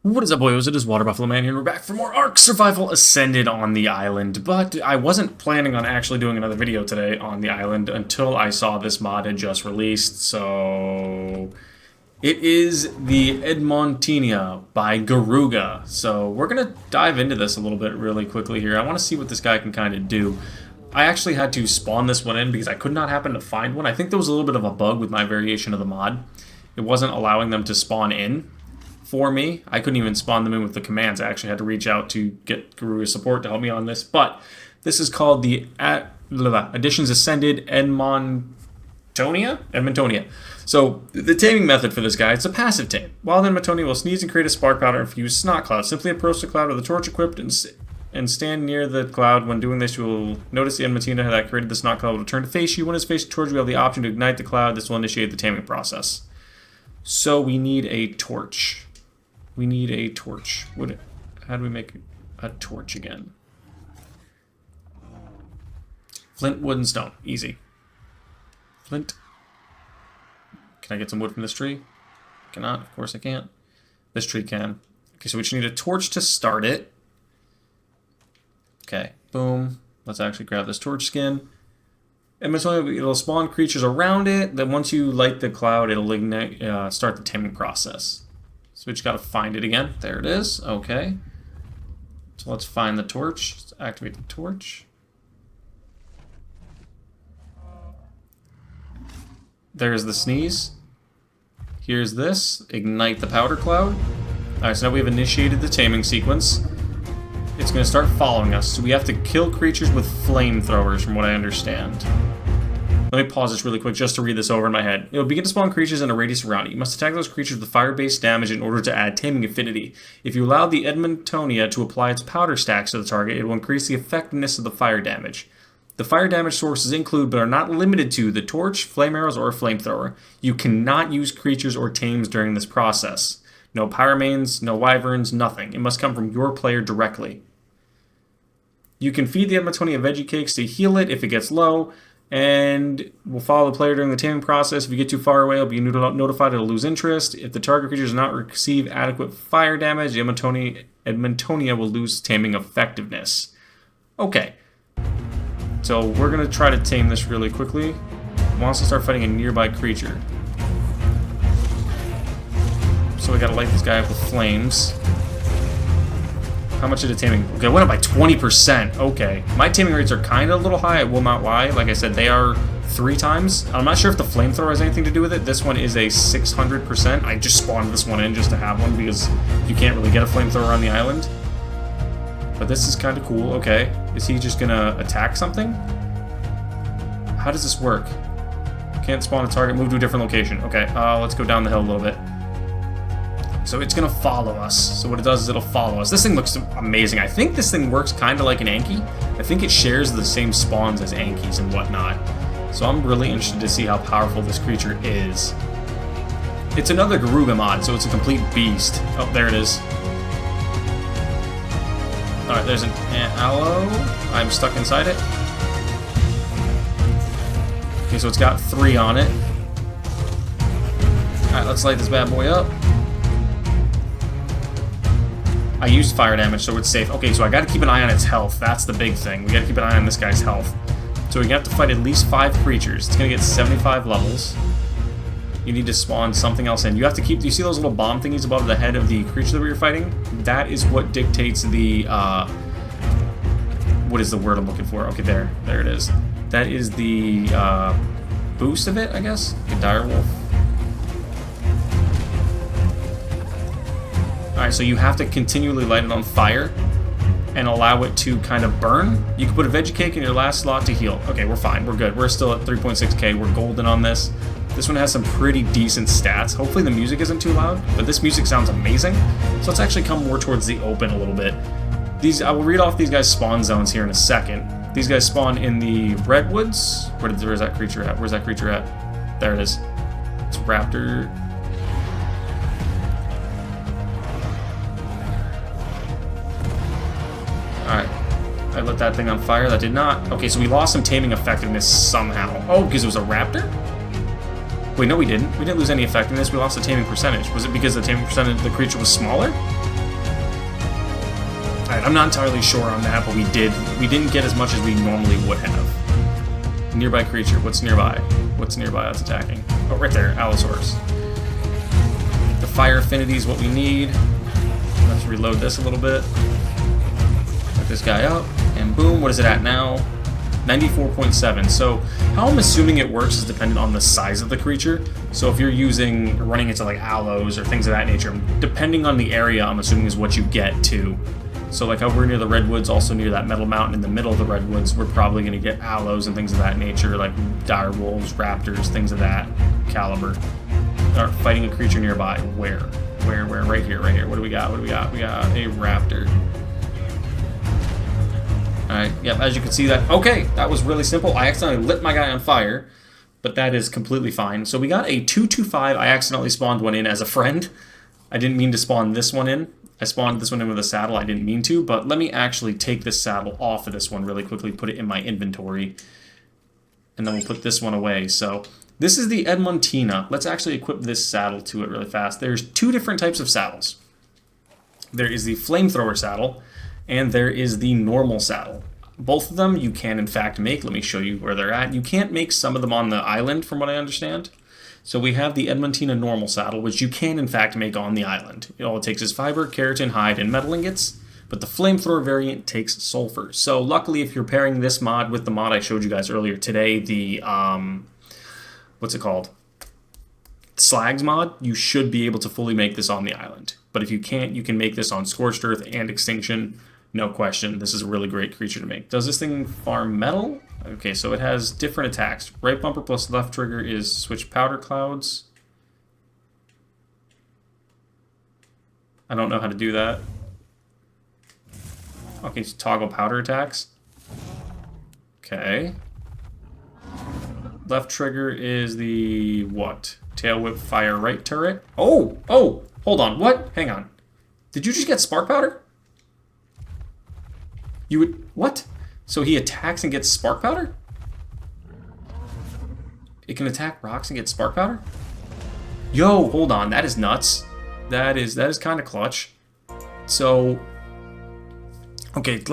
What is up, boyos? It is Water Buffalo Man here, and we're back for more Ark Survival Ascended on the island. But I wasn't planning on actually doing another video today on the island until I saw this mod had just released. So it is the Edmontonia by Garuga. So we're gonna dive into this a little bit really quickly here. I want to see what this guy can kind of do. I actually had to spawn this one in because I could not happen to find one. I think there was a little bit of a bug with my variation of the mod. It wasn't allowing them to spawn in for me. I couldn't even spawn them in with the commands. I actually had to reach out to get Garuga support to help me on this. But this is called the Additions Ascended Edmontonia. So the taming method for this guy, it's a passive tame. While the Edmontonia will sneeze and create a spark powder and fuse snot cloud. Simply approach the cloud with a torch equipped and stand near the cloud. When doing this, you will notice the Edmontonia that created the snot cloud will turn to face you. When it's facing towards you, you have the option to ignite the cloud. This will initiate the taming process. So we need a torch. We need a torch. How do we make a torch again? Flint, wood, and stone. Easy. Flint. Can I get some wood from this tree? Cannot. Of course I can't. This tree can. Okay, so we just need a torch to start it. Okay, boom. Let's actually grab this torch skin. And it'll spawn creatures around it. Then once you light the cloud, it'll ignite, start the taming process. So we just gotta find it again. There it is. Okay. So let's find the torch. Let's activate the torch. There's the sneeze. Here's this. Ignite the powder cloud. Alright, so now we've initiated the taming sequence. It's going to start following us, so we have to kill creatures with flamethrowers, from what I understand. Let me pause this really quick just to read this over in my head. It will begin to spawn creatures in a radius around it. You must attack those creatures with fire-based damage in order to add taming affinity. If you allow the Edmontonia to apply its powder stacks to the target, it will increase the effectiveness of the fire damage. The fire damage sources include, but are not limited to, the torch, flame arrows, or a flamethrower. You cannot use creatures or tames during this process. No pyramanes, no wyverns, nothing. It must come from your player directly. You can feed the Edmontonia veggie cakes to heal it if it gets low, and will follow the player during the taming process. If you get too far away, it'll be notified it'll lose interest. If the target creature does not receive adequate fire damage, the Edmontonia will lose taming effectiveness. Okay. So we're going to try to tame this really quickly. It wants to start fighting a nearby creature. So we got to light this guy up with flames. How much did it taming? Okay, I went up by 20%. Okay. My taming rates are kind of a little high, I will not lie. Like I said, they are 3 times. I'm not sure if the flamethrower has anything to do with it. This one is a 600%. I just spawned this one in just to have one because you can't really get a flamethrower on the island. But this is kind of cool. Okay. Is he just going to attack something? How does this work? Can't spawn a target, move to a different location. Okay, let's go down the hill a little bit. So it's going to follow us. So what it does is it'll follow us. This thing looks amazing. I think this thing works kind of like an Anki. I think it shares the same spawns as Ankis and whatnot. So I'm really interested to see how powerful this creature is. It's another Garuga mod, so it's a complete beast. Oh, there it is. Alright, there's an aloe. I'm stuck inside it. Okay, so it's got 3 on it. Alright, let's light this bad boy up. I used fire damage, so it's safe. Okay, so I gotta keep an eye on its health. That's the big thing. We gotta keep an eye on this guy's health. So we have to fight at least 5 creatures. It's gonna get 75 levels. You need to spawn something else in. You have to keep... Do you see those little bomb thingies above the head of the creature that we were fighting? That is what dictates the... what is the word I'm looking for? Okay, there. There it is. That is the boost of it, I guess? The direwolf. Alright, so you have to continually light it on fire and allow it to kind of burn. You can put a veggie cake in your last slot to heal. Okay, we're fine. We're good. We're still at 3.6k. We're golden on this. This one has some pretty decent stats. Hopefully the music isn't too loud, but this music sounds amazing. So let's actually come more towards the open a little bit. I will read off these guys' spawn zones here in a second. These guys spawn in the redwoods. Where's that creature at? Where's that creature at? There it is. It's raptor. Alright. I lit that thing on fire. That did not. Okay, so we lost some taming effectiveness somehow. Oh, because it was a raptor? Wait, no we didn't. We didn't lose any effectiveness. We lost the taming percentage. Was it because the taming percentage of the creature was smaller? Alright, I'm not entirely sure on that, but we didn't get as much as we normally would have. Nearby creature, what's nearby? What's nearby that's attacking? Oh, right there, Allosaurus. The fire affinity is what we need. Let's reload this a little bit. Let this guy up, and boom, what is it at now? 94.7. So how I'm assuming it works is dependent on the size of the creature. So if you're running into like allos or things of that nature, depending on the area, I'm assuming is what you get too. So like how we're near the redwoods, also near that metal mountain in the middle of the redwoods, we're probably going to get allos and things of that nature, like dire wolves, raptors, things of that caliber. Are fighting a creature nearby. Where? Right here. What do we got? We got a raptor. Alright, yep, as you can see that. Okay, that was really simple. I accidentally lit my guy on fire, but that is completely fine. So we got a 2/2/5. I accidentally spawned one in as a friend. I didn't mean to spawn this one in. I spawned this one in with a saddle. I didn't mean to, but let me actually take this saddle off of this one really quickly, put it in my inventory, and then we'll put this one away. So this is the Edmontonia. Let's actually equip this saddle to it really fast. There's two different types of saddles. There is the flamethrower saddle, and there is the normal saddle. Both of them you can in fact make. Let me show you where they're at. You can't make some of them on the island from what I understand. So we have the Edmontonia normal saddle, which you can in fact make on the island. All it takes is fiber, keratin, hide, and metal ingots. But the flamethrower variant takes sulfur. So luckily if you're pairing this mod with the mod I showed you guys earlier today, the, what's it called? Slags mod, you should be able to fully make this on the island. But if you can't, you can make this on Scorched Earth and Extinction. No question, this is a really great creature to make. Does this thing farm metal? Okay, so it has different attacks. Right bumper plus left trigger is switch powder clouds. I don't know how to do that. Okay, so toggle powder attacks. Okay. Left trigger is the what? Tail whip fire right turret. Oh, hold on, what? Hang on. Did you just get spark powder? You would, what? So he attacks and gets spark powder? It can attack rocks and get spark powder? Yo, hold on, that is nuts. That is kind of clutch. So, okay,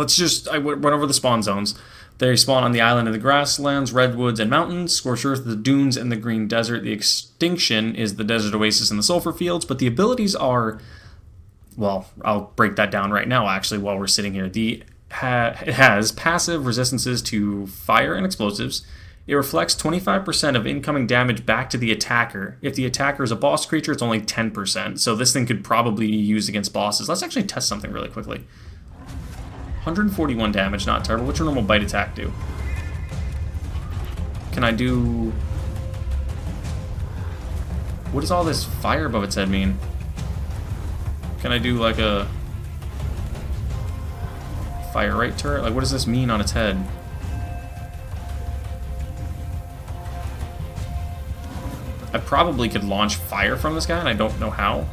I went over the spawn zones. They spawn on the island of the grasslands, redwoods, and mountains. Scorched Earth, the dunes, and the green desert. The Extinction is the desert oasis and the sulfur fields, but the abilities are, well, I'll break that down right now, actually, while we're sitting here. It has passive resistances to fire and explosives. It reflects 25% of incoming damage back to the attacker. If the attacker is a boss creature, it's only 10%, so this thing could probably be used against bosses. Let's actually test something really quickly. 141 damage, not terrible. What's your normal bite attack do? Can I do... What does all this fire above its head mean? Can I do like a... fire right turret? Like, what does this mean on its head? I probably could launch fire from this guy, and I don't know how.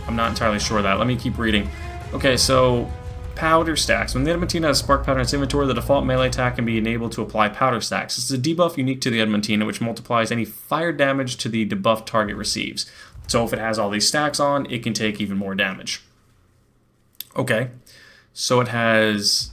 I'm not entirely sure of that. Let me keep reading. Okay, so powder stacks. When the Edmontonia has spark powder in its inventory, the default melee attack can be enabled to apply powder stacks. This is a debuff unique to the Edmontonia, which multiplies any fire damage to the debuff target receives. So if it has all these stacks on, it can take even more damage. Okay, so it has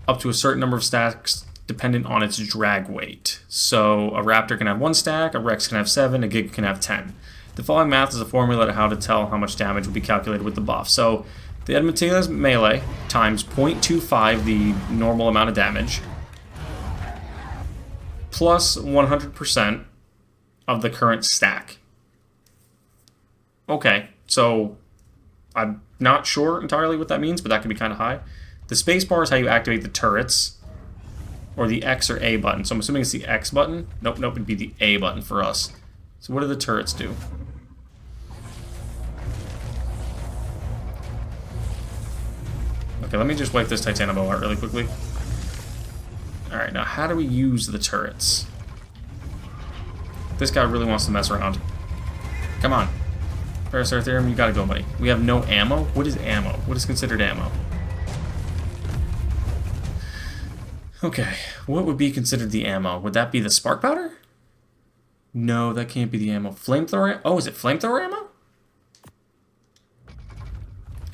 up to a certain number of stacks dependent on its drag weight. So a raptor can have 1 stack, a rex can have 7, a gig can have 10. The following math is a formula to how to tell how much damage will be calculated with the buff. So the Edmontonia's melee times 0.25 the normal amount of damage plus 100% of the current stack. Okay, so I'm not sure entirely what that means, but that can be kind of high. The spacebar is how you activate the turrets, or the X or A button. So I'm assuming it's the X button. Nope, it'd be the A button for us. So what do the turrets do? Okay, let me just wipe this Titanoboa out really quickly. Alright, now how do we use the turrets? This guy really wants to mess around. Come on. Parasite Trireme, you gotta go, buddy. We have no ammo? What is ammo? What is considered ammo? Okay, what would be considered the ammo? Would that be the spark powder? No, that can't be the ammo. Flamethrower? Oh, is it flamethrower ammo?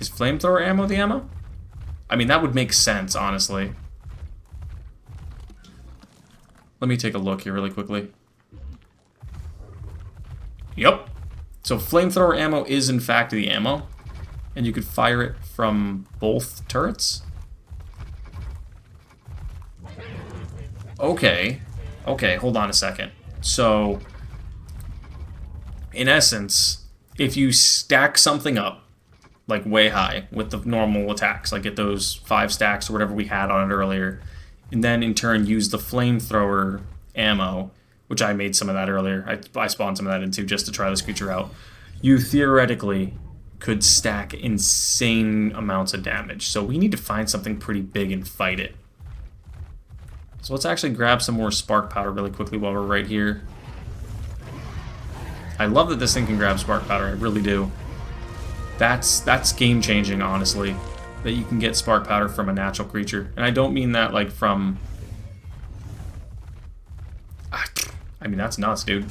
Is flamethrower ammo the ammo? I mean, that would make sense, honestly. Let me take a look here really quickly. Yep. So flamethrower ammo is in fact the ammo. And you could fire it from both turrets? Okay. Okay, hold on a second. So, in essence, if you stack something up, like way high, with the normal attacks, like get those 5 stacks or whatever we had on it earlier, and then in turn use the flamethrower ammo, which I made some of that earlier, I spawned some of that into just to try this creature out, you theoretically could stack insane amounts of damage. So we need to find something pretty big and fight it. So let's actually grab some more spark powder really quickly while we're right here. I love that this thing can grab spark powder, I really do. That's game changing, honestly, that you can get spark powder from a natural creature. And I don't mean that like from... I mean, that's nuts, dude.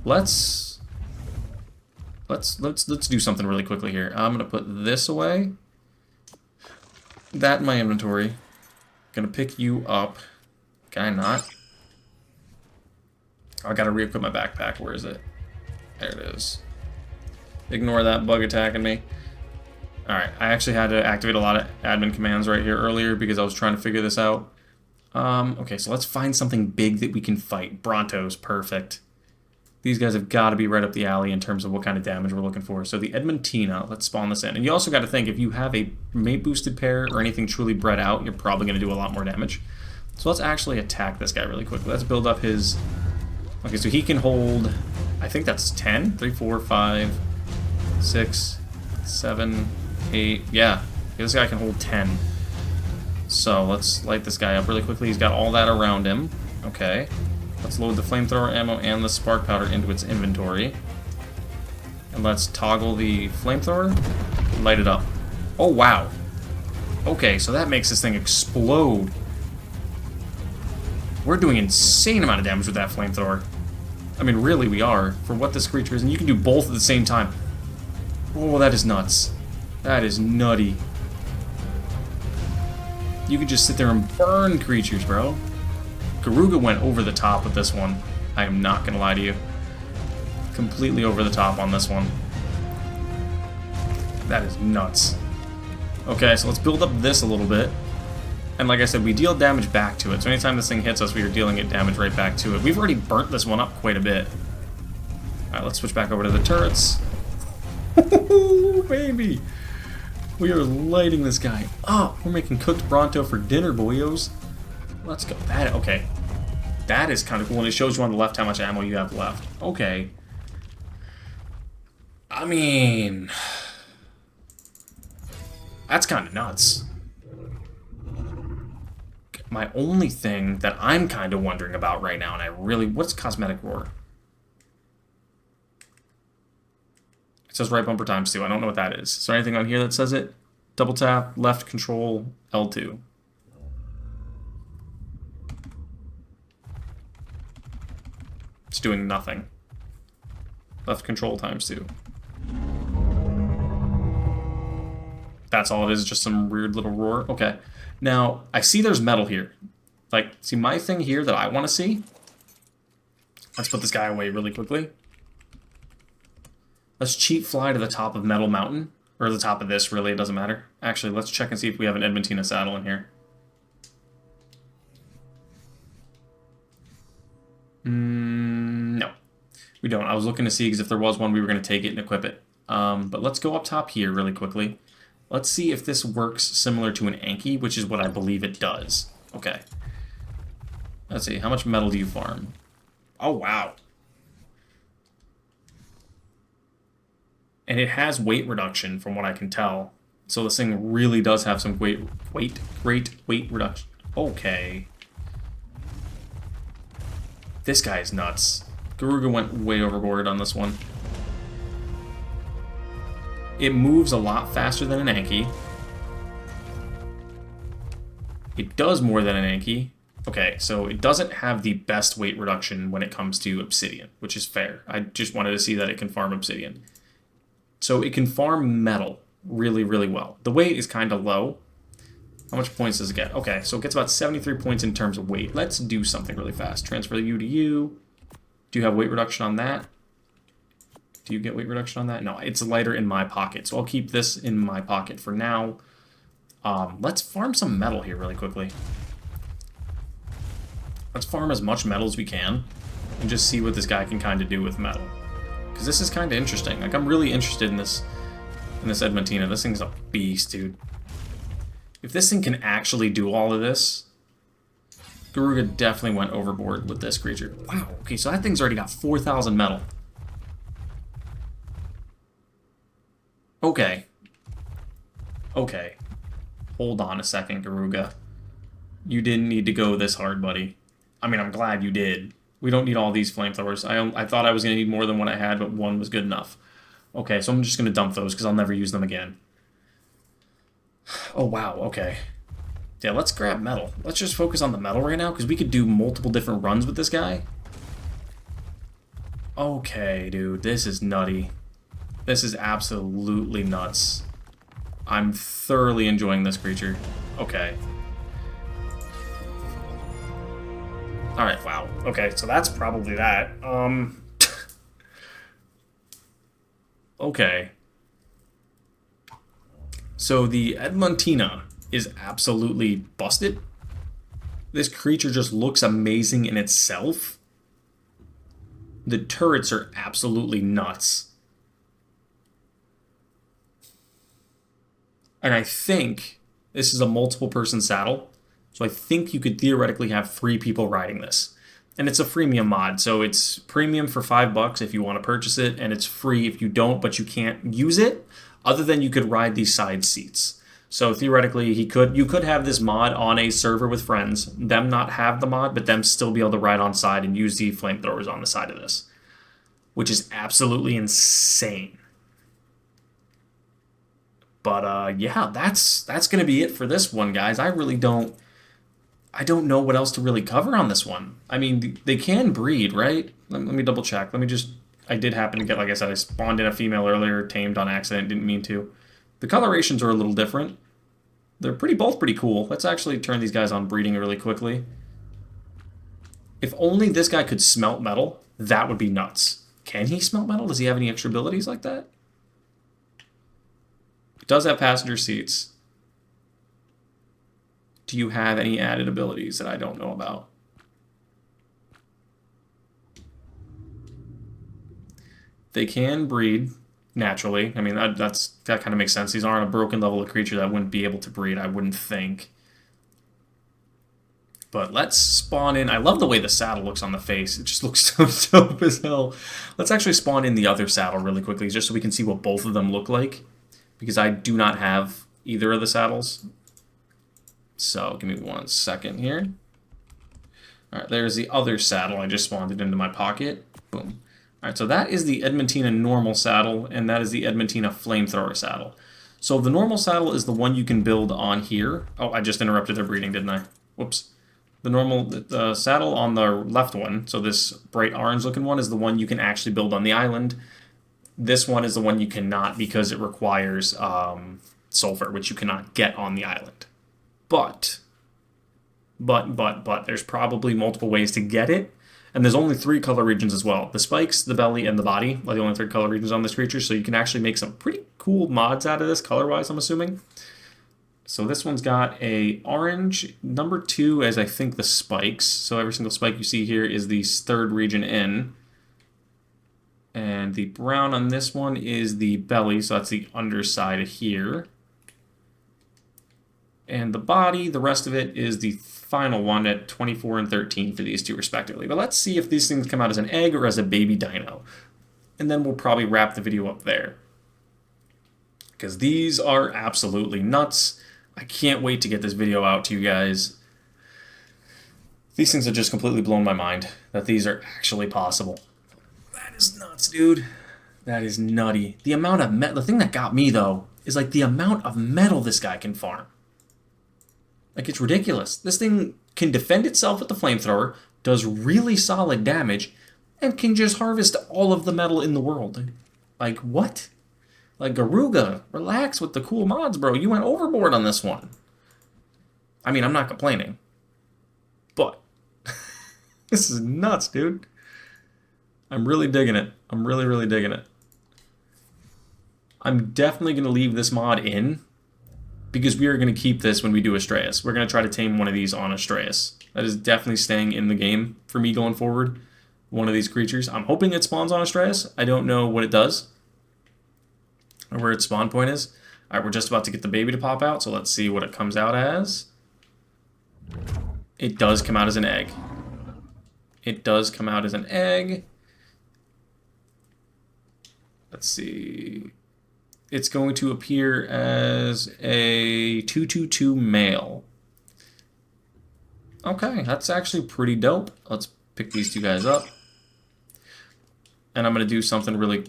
Let's do something really quickly here. I'm gonna put this away. That in my inventory. Gonna pick you up. Can I not? Oh, I gotta re-equip my backpack. Where is it? There it is. Ignore that bug attacking me. Alright, I actually had to activate a lot of admin commands right here earlier because I was trying to figure this out. Okay, so let's find something big that we can fight. Brontos, perfect. These guys have got to be right up the alley in terms of what kind of damage we're looking for. So the Edmontonia, let's spawn this in. And you also got to think, if you have a mate boosted pair or anything truly bred out, you're probably going to do a lot more damage. So let's actually attack this guy really quickly. Let's build up his... Okay, so he can hold... I think that's 10? 3, 4, 5, 6, 7, 8... Yeah, this guy can hold 10. So let's light this guy up really quickly. He's got all that around him. Okay. Let's load the flamethrower ammo and the spark powder into its inventory. And let's toggle the flamethrower. Light it up. Oh, wow. Okay, so that makes this thing explode. We're doing an insane amount of damage with that flamethrower. I mean, really, we are, for what this creature is. And you can do both at the same time. Oh, that is nuts. That is nutty. You could just sit there and burn creatures, bro. Garuga went over the top with this one. I am not going to lie to you. Completely over the top on this one. That is nuts. Okay, so let's build up this a little bit. And like I said, we deal damage back to it. So anytime this thing hits us, we are dealing it damage right back to it. We've already burnt this one up quite a bit. Alright, let's switch back over to the turrets. Baby! We are lighting this guy up. We're making cooked Bronto for dinner, boyos. Let's go. That, okay. That is kind of cool. And it shows you on the left how much ammo you have left. Okay. I mean... That's kind of nuts. My only thing that I'm kind of wondering about right now, and I really... What's Cosmetic Roar? It says right bumper times 2. I don't know what that is. Is there anything on here that says it? Double tap, left control, L2. It's doing nothing. Left control times 2. That's all it is, just some weird little roar. Okay. Now, I see there's metal here. Like, see my thing here that I want to see? Let's put this guy away really quickly. Let's cheat fly to the top of Metal Mountain. Or the top of this, really, it doesn't matter. Actually, let's check and see if we have an Edmontonia saddle in here. No. We don't. I was looking to see, because if there was one, we were going to take it and equip it. But let's go up top here really quickly. Let's see if this works similar to an Anki, which is what I believe it does. Okay. Let's see. How much metal do you farm? Oh, wow. And it has weight reduction, from what I can tell. So this thing really does have some great weight reduction. Okay. This guy is nuts. Garuga went way overboard on this one. It moves a lot faster than an Anki. It does more than an Anki. Okay, so it doesn't have the best weight reduction when it comes to obsidian, which is fair. I just wanted to see that it can farm obsidian. So it can farm metal, really, really well. The weight is kind of low. How much points does it get? Okay, so it gets about 73 points in terms of weight. Let's do something really fast. Transfer you to you. Do you have weight reduction on that? Do you get weight reduction on that? No, it's lighter in my pocket. So I'll keep this in my pocket for now. Let's farm some metal here really quickly. Let's farm as much metal as we can and just see what this guy can kind of do with metal. Because this is kind of interesting. Like, I'm really interested in this Edmontonia. This thing's a beast, dude. If this thing can actually do all of this, Garuga definitely went overboard with this creature. Wow, okay, so that thing's already got 4,000 metal. Okay. Okay. Hold on a second, Garuga. You didn't need to go this hard, buddy. I mean, I'm glad you did. We don't need all these flamethrowers. I thought I was going to need more than what I had, but one was good enough. Okay, so I'm just going to dump those because I'll never use them again. Oh, wow, okay. Yeah, let's grab metal. Let's just focus on the metal right now, because we could do multiple different runs with this guy. Okay, dude, this is nutty. This is absolutely nuts. I'm thoroughly enjoying this creature. Okay. Alright, wow. Okay, so that's probably that. Okay. So the Edmontonia is absolutely busted. This creature just looks amazing in itself. The turrets are absolutely nuts. And I think this is a multiple person saddle. So I think you could theoretically have 3 people riding this. And it's a freemium mod, so it's premium for $5 if you want to purchase it, and it's free if you don't, but you can't use it, other than you could ride these side seats. So theoretically, you could have this mod on a server with friends, them not have the mod, but them still be able to ride on side and use the flamethrowers on the side of this, which is absolutely insane. But yeah, that's going to be it for this one, guys. I don't know what else to really cover on this one. I mean, they can breed, right? Let me double check. I did happen to get, like I said, I spawned in a female earlier, tamed on accident, didn't mean to. The colorations are a little different. They're both pretty cool. Let's actually turn these guys on breeding really quickly. If only this guy could smelt metal, that would be nuts. Can he smelt metal? Does he have any extra abilities like that? It does have passenger seats. Do you have any added abilities that I don't know about? They can breed naturally. I mean, that kind of makes sense. These aren't a broken level of creature that wouldn't be able to breed, I wouldn't think. But let's spawn in. I love the way the saddle looks on the face. It just looks so dope as hell. Let's actually spawn in the other saddle really quickly, just so we can see what both of them look like. Because I do not have either of the saddles. So, give me 1 second here. Alright, there's the other saddle. I just spawned it into my pocket. Boom. Alright, so that is the Edmontonia normal saddle, and that is the Edmontonia flamethrower saddle. So the normal saddle is the one you can build on here. Oh, I just interrupted their breeding, didn't I? Whoops. The saddle on the left one, so this bright orange looking one, is the one you can actually build on the island. This one is the one you cannot because it requires sulfur, which you cannot get on the island. But, there's probably multiple ways to get it, and there's only 3 color regions as well. The spikes, the belly, and the body are the only 3 color regions on this creature, so you can actually make some pretty cool mods out of this, color-wise, I'm assuming. So this one's got a orange, number 2 as I think the spikes, so every single spike you see here is the 3rd region in. And the brown on this one is the belly, so that's the underside here. And the body, the rest of it is the final one at 24 and 13 for these 2 respectively. But let's see if these things come out as an egg or as a baby dino. And then we'll probably wrap the video up there. Because these are absolutely nuts. I can't wait to get this video out to you guys. These things have just completely blown my mind that these are actually possible. That is nuts, dude. That is nutty. The amount of metal, the thing that got me though, is like the amount of metal this guy can farm. Like, it's ridiculous. This thing can defend itself with the flamethrower, does really solid damage, and can just harvest all of the metal in the world. Like, what? Like, Garuga, relax with the cool mods, bro. You went overboard on this one. I mean, I'm not complaining. But, this is nuts, dude. I'm really digging it. I'm really, really digging it. I'm definitely going to leave this mod in, because we are going to keep this when we do Astraeos. We're going to try to tame one of these on Astraeos. That is definitely staying in the game for me going forward. One of these creatures. I'm hoping it spawns on Astraeos. I don't know what it does, or where its spawn point is. Alright, we're just about to get the baby to pop out, so let's see what it comes out as. It does come out as an egg. It does come out as an egg. Let's see. It's going to appear as a 222 male. Okay, that's actually pretty dope. Let's pick these two guys up. And I'm going to do something really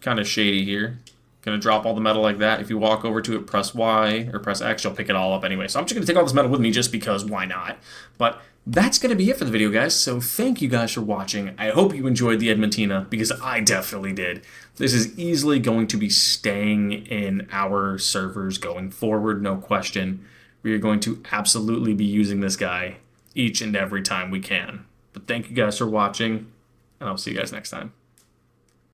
kind of shady here. Going to drop all the metal like that. If you walk over to it, press Y or press X, you'll pick it all up anyway. So I'm just going to take all this metal with me just because, why not? But that's going to be it for the video, guys. So thank you guys for watching. I hope you enjoyed the Edmontonia, because I definitely did. This is easily going to be staying in our servers going forward, no question. We are going to absolutely be using this guy each and every time we can. But thank you guys for watching, and I'll see you guys next time.